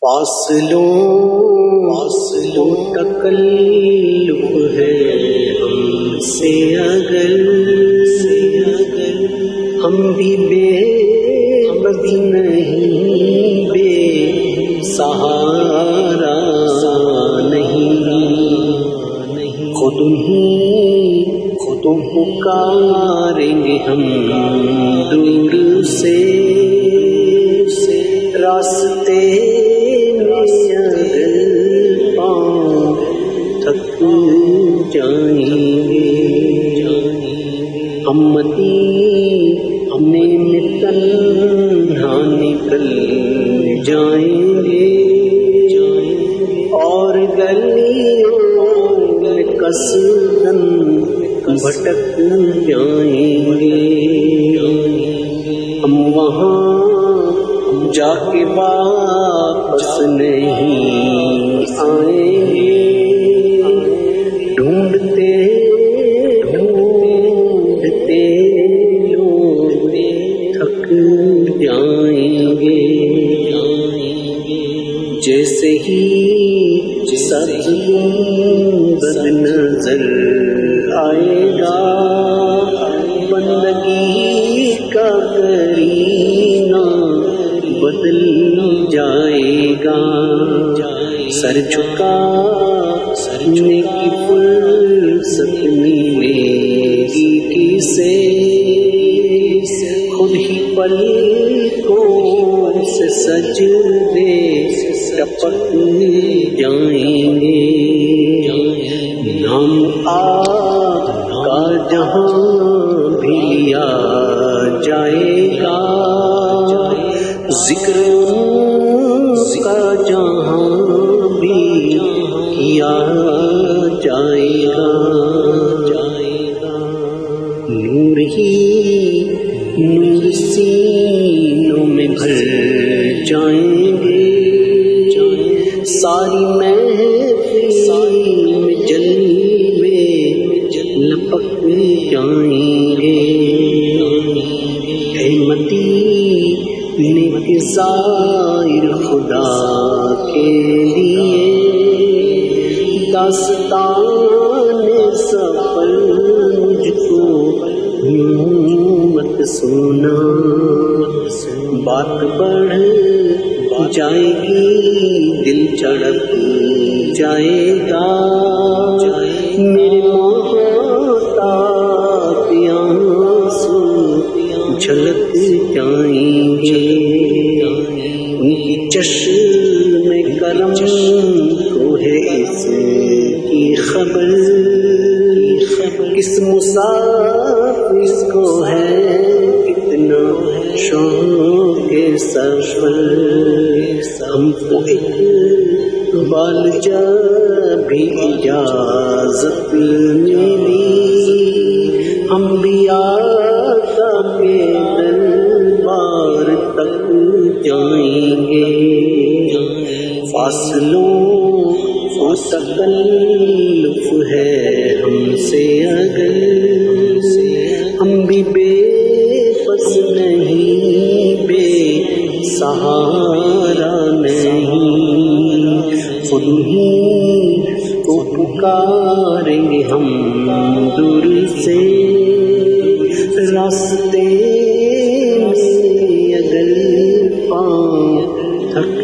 فاصلوں تکلف ہے ہم سے اگر ہم بھی بے بس نہیں، بے سہارا نہیں، خود پکاریں گے ہم دور سے، راستے پاؤں تھک جائیں گے، ہمیں تنہا نکل جائیں گے، اور گلیوں میں کسدن بھٹک جائیں گے، ہم وہاں جا کے واپس نہیں آئیں گے، ڈھونڈتے لوگ تھک جائیں گے، جیسے ہی سب بد نظر آئے گا، بندگی کا کرینہ بدل جائے گا، سر جھکانے کی فرصت ملے گی کسے، خود ہی پلکوں سے سجدے ٹپک جائیں گے، نام آپ کا جہاں بھی لیا جائے گا، ذکر کا جہاں بھی کیا جائے گا، نور ہی نور سینوں میں بھر جائیں گے، ساری محفل میں جلوے لپک جائیں گے، نیک ظاہر خدا کے لیے داستان سفر مجھ کو مت سنا، بات بڑھ جائے گی دل چڑک جائے گا، میرے محتاط آنسو جھلک جائیں گے، ان کی چشم کرم کو ہے اس کی خبر، کس مسافر کو ہے کتنا شوق سفر، ہم کو اقبال جب بھی اجازت ملی، ہم بھی آقا کے دربار تک جائیں گے، فاصلوں کو تکلف ہے ہم سے اگر ہم بھی بے بس نہیں، بے سہارا نہیں، خود ہی کو پکاریں گے ہم دور سے، راستے میں اگر پاؤں تھک